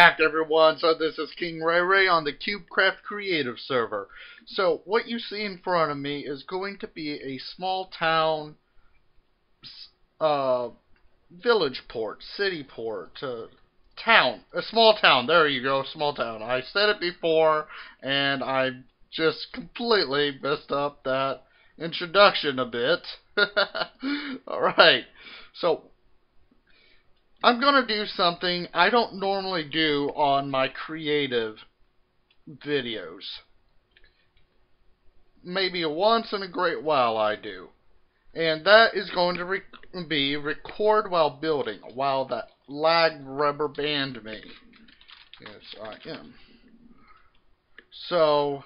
back, everyone. So this is KingRayRay on the CubeCraft Creative server. So what you see in front of me is going to be a small town, village port, city port, town, a small town. There you go, small town. I said it before, and I just completely messed up that introduction a bit. Alright, so I'm going to do something I don't normally do on my creative videos. Maybe once in a great while I do. And that is going to be record while building, while that lag rubber band me. Yes, I am. So,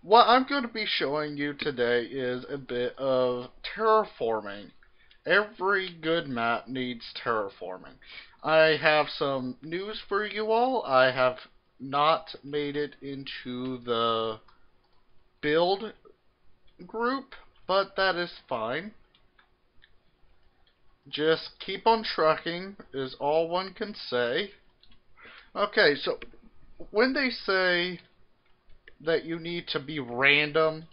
what I'm going to be showing you today is a bit of terraforming. Every good map needs terraforming. I have some news for you all. I have not made it into the build group, but that is fine. Just keep on trucking is all one can say. Okay, so when they say that you need to be random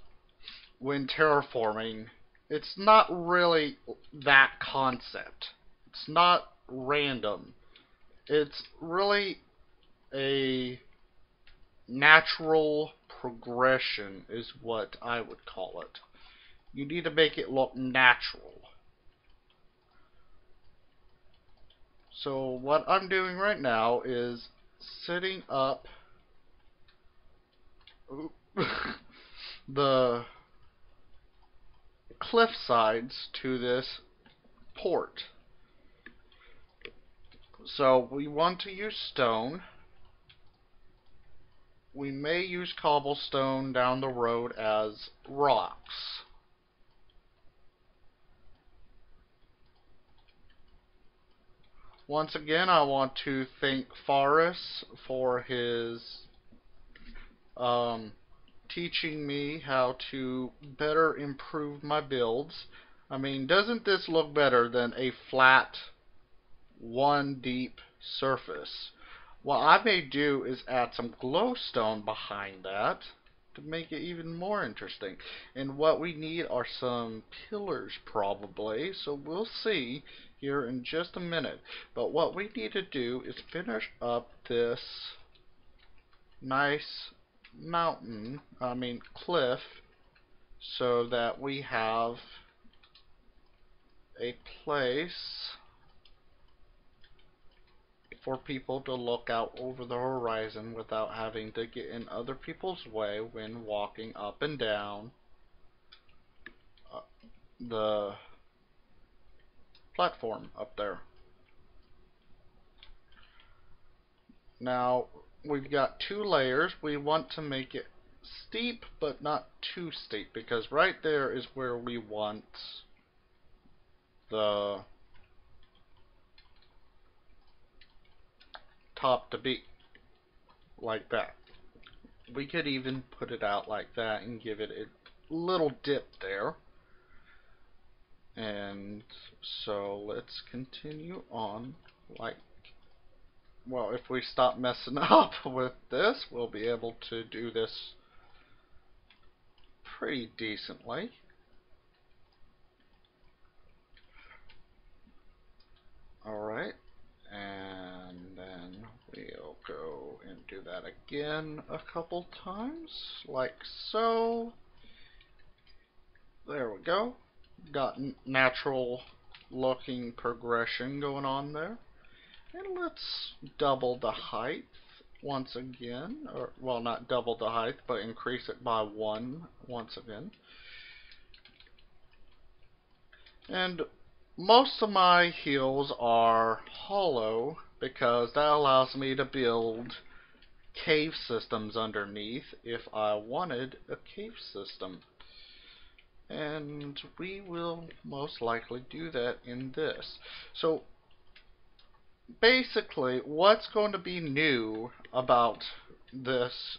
when terraforming, it's not really that concept. It's not random. It's really a natural progression is what I would call it. You need to make it look natural. So what I'm doing right now is setting up the cliff sides to this port. So we want to use stone. We may use cobblestone down the road as rocks. Once again, I want to thank Forrest for his teaching me how to better improve my builds. I mean, doesn't this look better than a flat, one deep surface? What I may do is add some glowstone behind that to make it even more interesting. And what we need are some pillars probably, so we'll see here in just a minute. But what we need to do is finish up this nice cliff, so that we have a place for people to look out over the horizon without having to get in other people's way when walking up and down the platform up there. Now, we've got two layers. We want to make it steep, but not too steep, because right there is where we want the top to be, like that. We could even put it out like that and give it a little dip there. And so let's continue on like, well, if we stop messing up with this, we'll be able to do this pretty decently. Alright, and then we'll go and do that again a couple times, like so. There we go. Got natural looking progression going on there. And let's double the height once again, or well, not double the height, but increase it by 1 once again. And most of my hills are hollow because that allows me to build cave systems underneath if I wanted a cave system. And we will most likely do that in this. So basically, what's going to be new about this,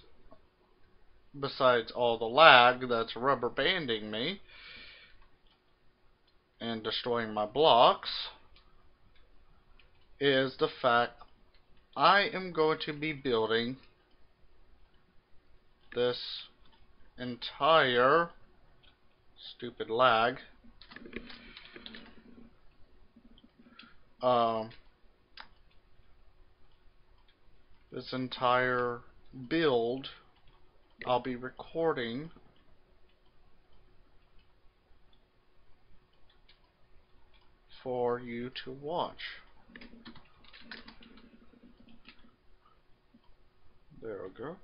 besides all the lag that's rubber banding me and destroying my blocks, is the fact I am going to be building this entire stupid lag um, this entire build I'll be recording for you to watch. There we go.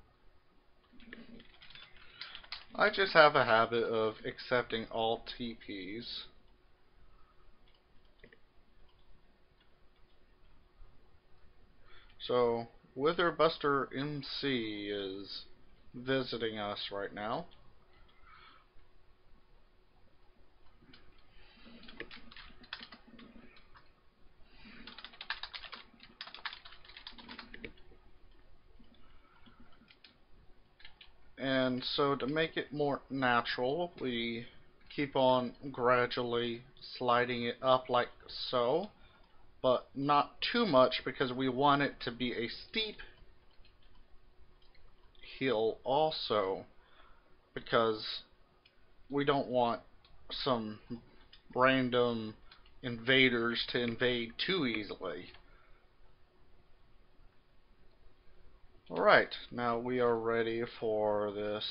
I just have a habit of accepting all TPs. So, Witherbuster MC is visiting us right now. And so to make it more natural, we keep on gradually sliding it up like so, but not too much because we want it to be a steep hill also, because we don't want some random invaders to invade too easily. Alright, now we are ready for this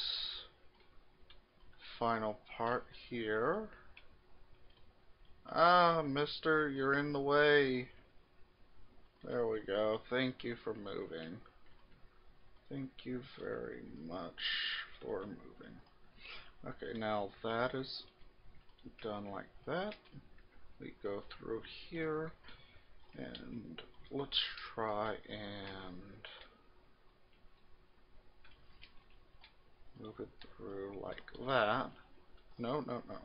final part here. Ah, mister, you're in the way. There we go. Thank you for moving. Thank you very much for moving. Okay, now that is done like that. We go through here, and let's try and move it through like that. No, no, no.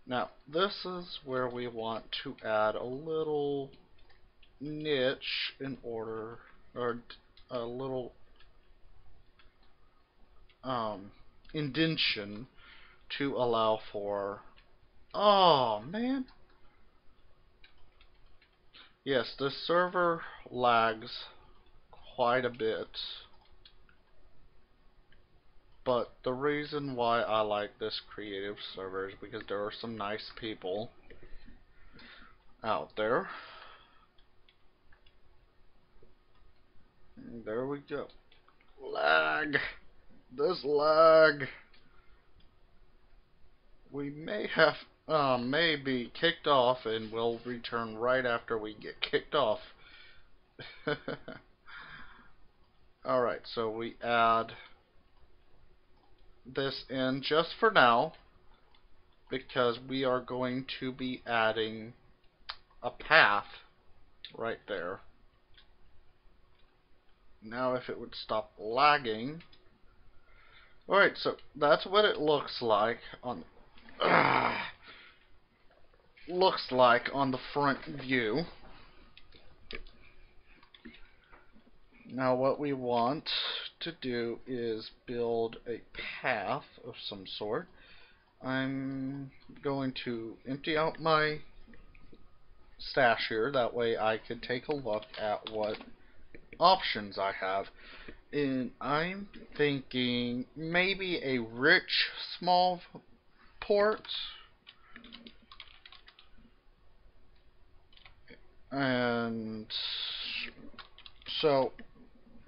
Now, this is where we want to add a little niche in order, or a little indentation to allow for. Oh man. Yes, this server lags quite a bit, but the reason why I like this creative server is because there are some nice people out there. And there we go. Lag. This lag. We may be kicked off, and we'll return right after we get kicked off. Alright, so we add this in just for now, because we are going to be adding a path right there. Now if it would stop lagging. Alright, so that's what it looks like on the front view. Now what we want to do is build a path of some sort. I'm going to empty out my stash here, that way I can take a look at what options I have. And I'm thinking maybe a rich small port. And so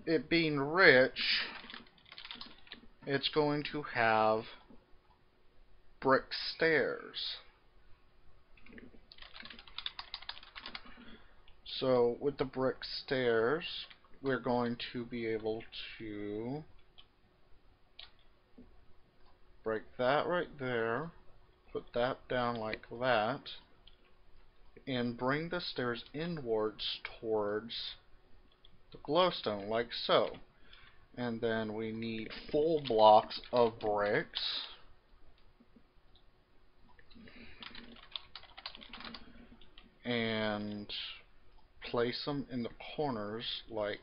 it being rich, it's going to have brick stairs. So with the brick stairs, we're going to be able to break that right there, put that down like that, and bring the stairs inwards towards the glowstone like so. And then we need full blocks of bricks. And place them in the corners like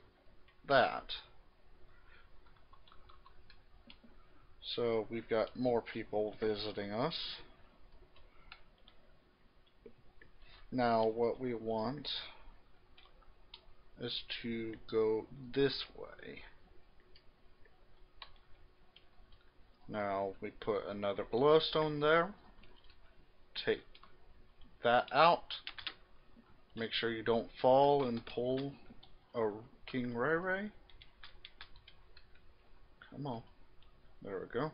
that. So we've got more people visiting us. Now what we want is to go this way. Now we put another glowstone there. Take that out. Make sure you don't fall and pull a KingRayRay. Come on. There we go.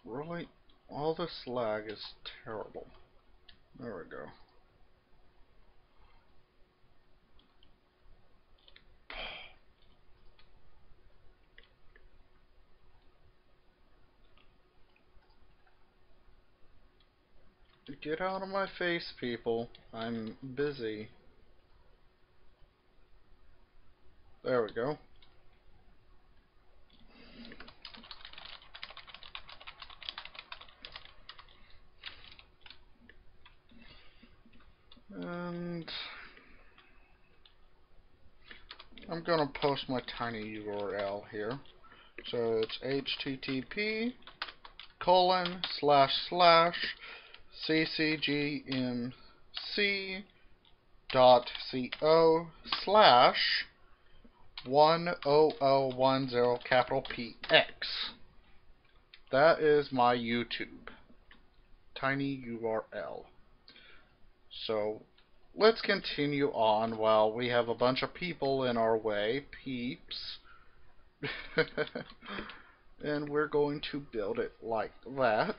Really? All this lag is terrible. There we go. Get out of my face, people. I'm busy. There we go. And I'm gonna post my tiny URL here. So it's http://ccgmc.co/1010 capital PX. That is my YouTube tiny URL. So let's continue on while we have a bunch of people in our way, peeps. And we're going to build it like that.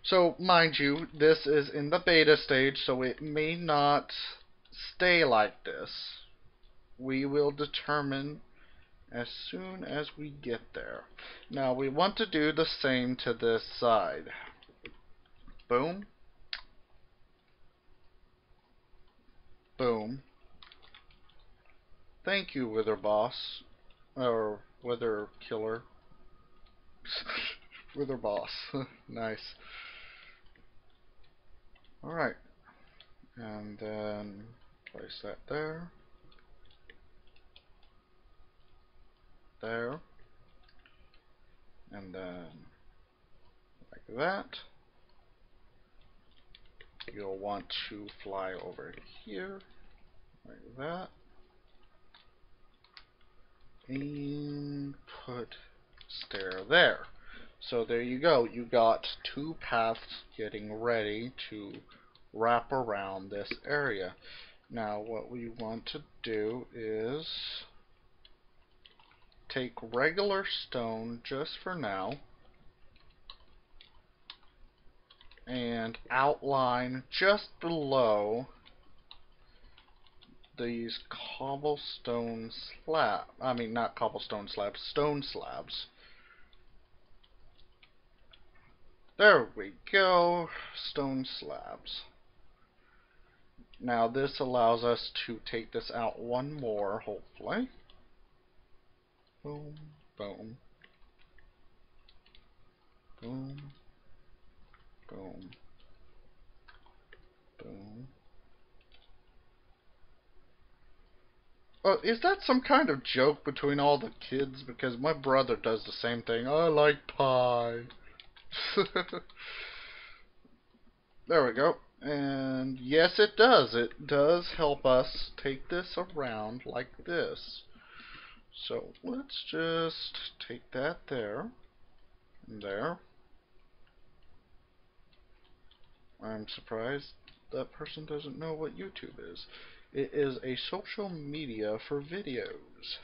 So mind you, this is in the beta stage, so it may not stay like this. We will determine as soon as we get there. Now we want to do the same to this side. Boom. Boom. Thank you, Wither Boss. Or Wither Killer. Wither Boss. Nice. Alright. And then place that there. There. And then like that. You'll want to fly over here. Like that. And put stair there. So there you go. You got two paths getting ready to wrap around this area. Now what we want to do is take regular stone just for now and outline just below these cobblestone slabs. I mean, not cobblestone slabs, stone slabs. There we go, stone slabs. Now this allows us to take this out one more, hopefully. Boom, boom, boom, boom, boom. Oh, is that some kind of joke between all the kids? Because my brother does the same thing. I like pie. There we go. And yes, it does. It does help us take this around like this. So let's just take that there and there. I'm surprised that person doesn't know what YouTube is. It is a social media for videos.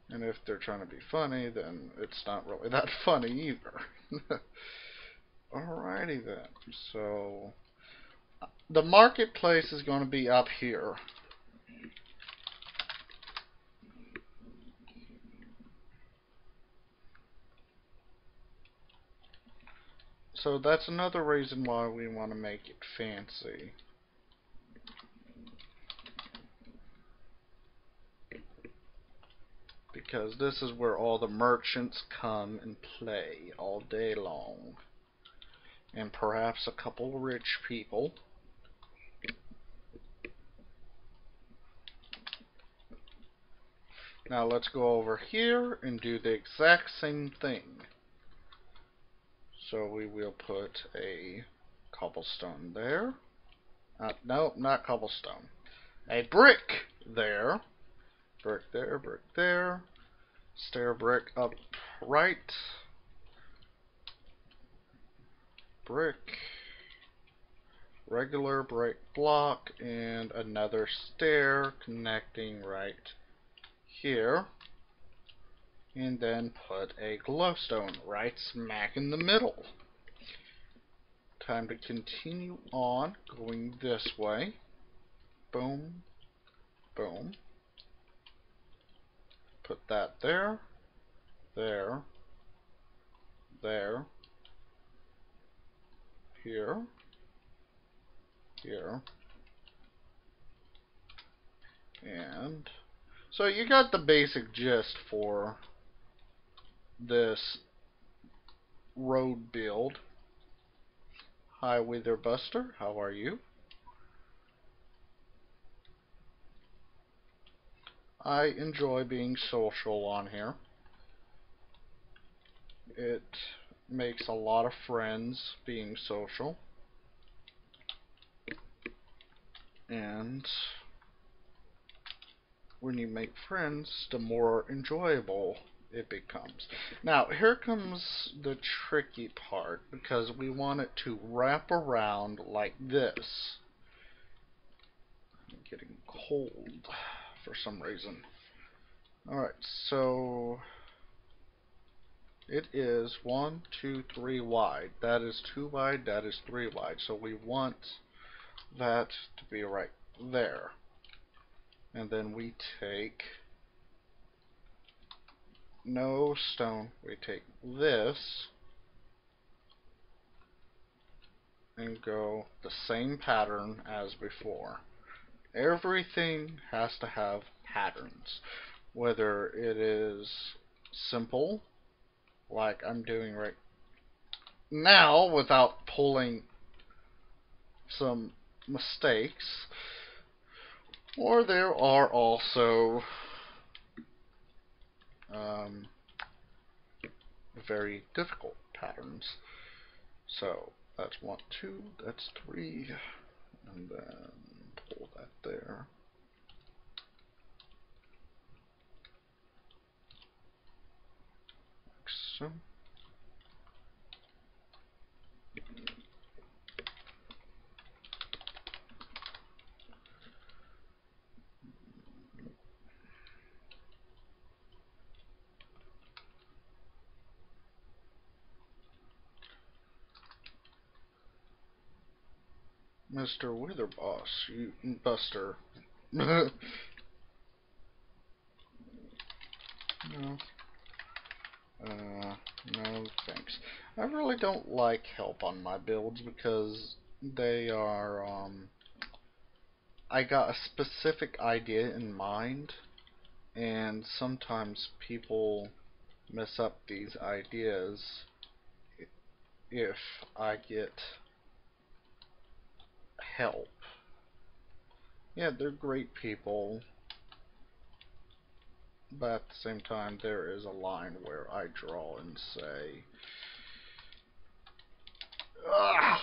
And if they're trying to be funny, then it's not really that funny either. Alrighty then. So the marketplace is going to be up here. So that's another reason why we want to make it fancy. Because this is where all the merchants come and play all day long. And perhaps a couple rich people. Now let's go over here and do the exact same thing. So we will put a cobblestone there. No, not cobblestone. A brick there. Brick there, brick there. Stair brick up right. Brick. Regular brick block. And another stair connecting right here. And then put a glowstone right smack in the middle. Time to continue on going this way. Boom. Boom. Put that there. There. There. Here. Here. And so you got the basic gist for this road build. Hi Witherbuster, how are you? I enjoy being social on here. It makes a lot of friends being social. And when you make friends, the more enjoyable it becomes. Now, here comes the tricky part, because we want it to wrap around like this. I'm getting cold for some reason. Alright, so it is 1, 2, 3 wide. That is 2 wide, that is 3 wide. So we want that to be right there. And then we take no stone. We take this and go the same pattern as before. Everything has to have patterns. Whether it is simple, like I'm doing right now without pulling some mistakes, or there are also very difficult patterns. So that's 1, 2, that's 3, and then pull that there. Like so. Mr. Witherboss, you Buster. No. No thanks. I really don't like help on my builds because they are, I got a specific idea in mind, and sometimes people mess up these ideas if I get help. Yeah, they're great people, but at the same time there is a line where I draw and say, ugh!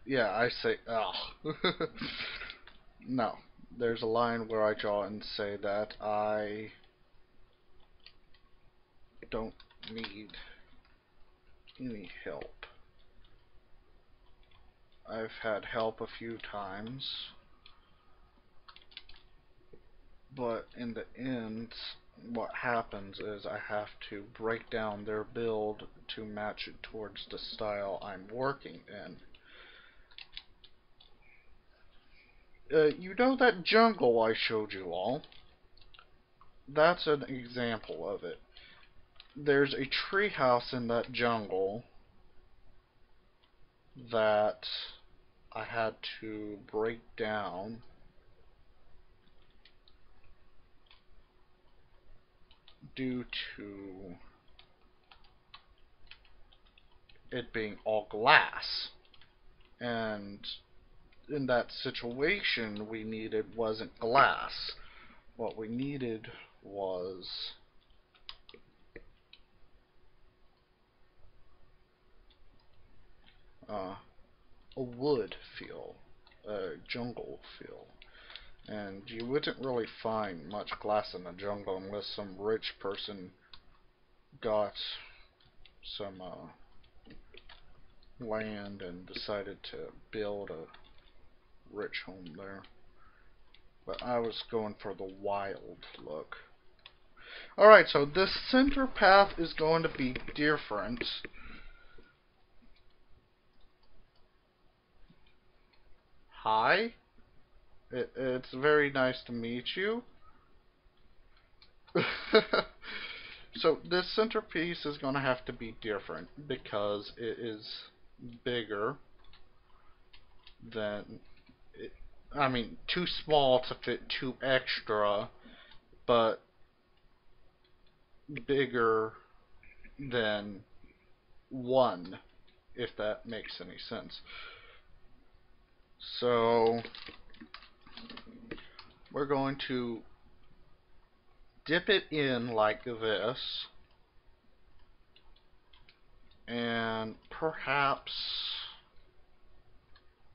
Yeah, I say, ugh. No, there's a line where I draw and say that I don't need any help. I've had help a few times, but in the end, what happens is I have to break down their build to match it towards the style I'm working in. You know that jungle I showed you all? That's an example of it. There's a treehouse in that jungle that I had to break down due to it being all glass. And in that situation, we needed wasn't glass. What we needed was a wood feel, a jungle feel. And you wouldn't really find much glass in the jungle unless some rich person got some land and decided to build a rich home there. But I was going for the wild look. Alright, so this center path is going to be different. Hi? It's very nice to meet you. So this centerpiece is going to have to be different because it is bigger than I mean, too small to fit two extra, but bigger than one, if that makes any sense. So we're going to dip it in like this, and perhaps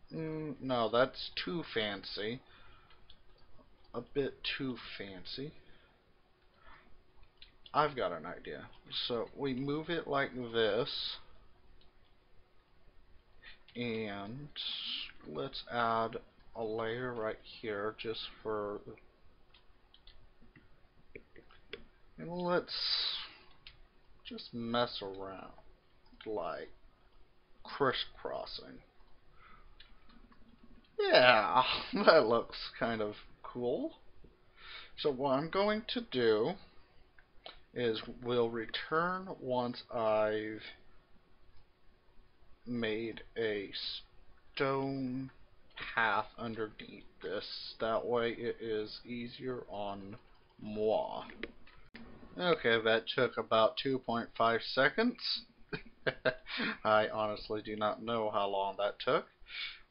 no, that's too fancy. A bit too fancy. I've got an idea. So we move it like this, and let's add a layer right here just for, and let's just mess around like crisscrossing. Yeah, that looks kind of cool. So what I'm going to do is we'll return once I've made a stone path underneath this. That way it is easier on moi. Okay, that took about 2.5 seconds. I honestly do not know how long that took.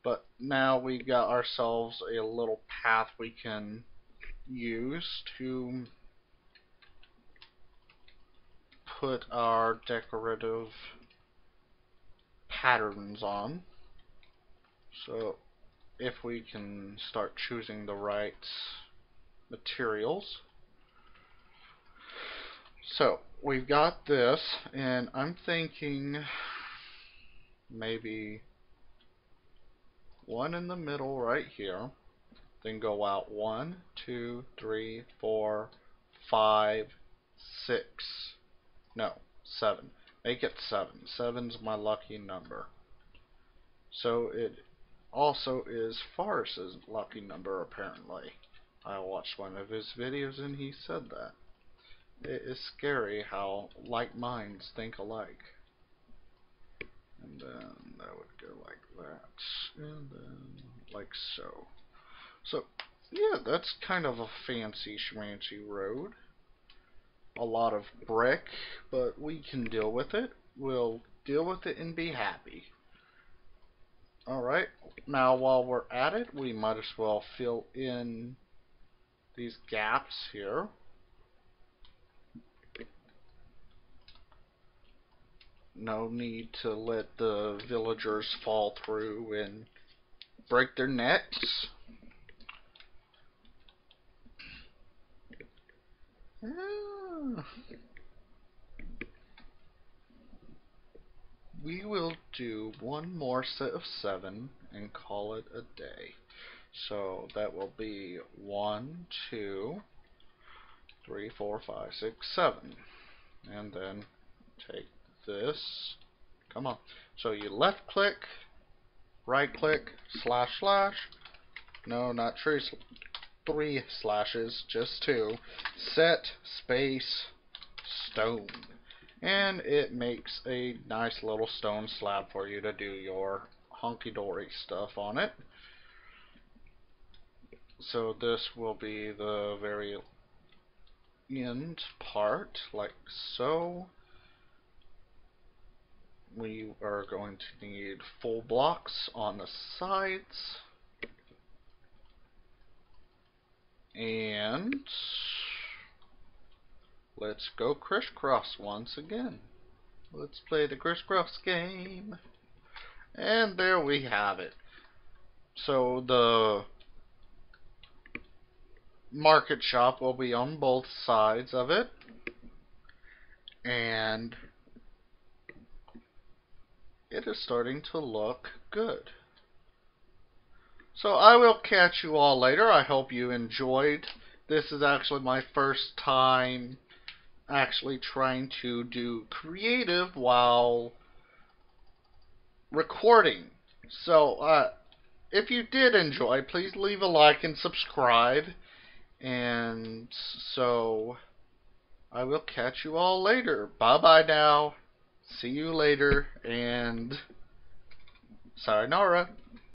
But now we got ourselves a little path we can use to put our decorative patterns on. So if we can start choosing the right materials. So we've got this, and I'm thinking maybe one in the middle right here, then go out 1, 2, 3, 4, 5, 6, no, 7. Make it 7. 7's my lucky number. So it also is Forrest's lucky number, apparently. I watched one of his videos and he said that. It is scary how like minds think alike. And then that would go like that, and then like so. So yeah, that's kind of a fancy-schmancy road. A lot of brick, but we can deal with it. We'll deal with it and be happy. Alright, now while we're at it, we might as well fill in these gaps here. No need to let the villagers fall through and break their necks. We will do one more set of 7 and call it a day. So that will be 1, 2, 3, 4, 5, 6, 7. And then take this. Come on. So you left click, right click, slash slash. No, not 3 slashes, just 2. Set space stone. And it makes a nice little stone slab for you to do your hunky-dory stuff on it. So this will be the very end part, like so. We are going to need full blocks on the sides. And let's go crisscross once again. Let's play the crisscross game. And there we have it. So the market shop will be on both sides of it. And it is starting to look good. So I will catch you all later. I hope you enjoyed. This is actually my first time actually trying to do creative while recording. So if you did enjoy, please leave a like and subscribe. And so I will catch you all later. Bye bye now. See you later, and sayonara.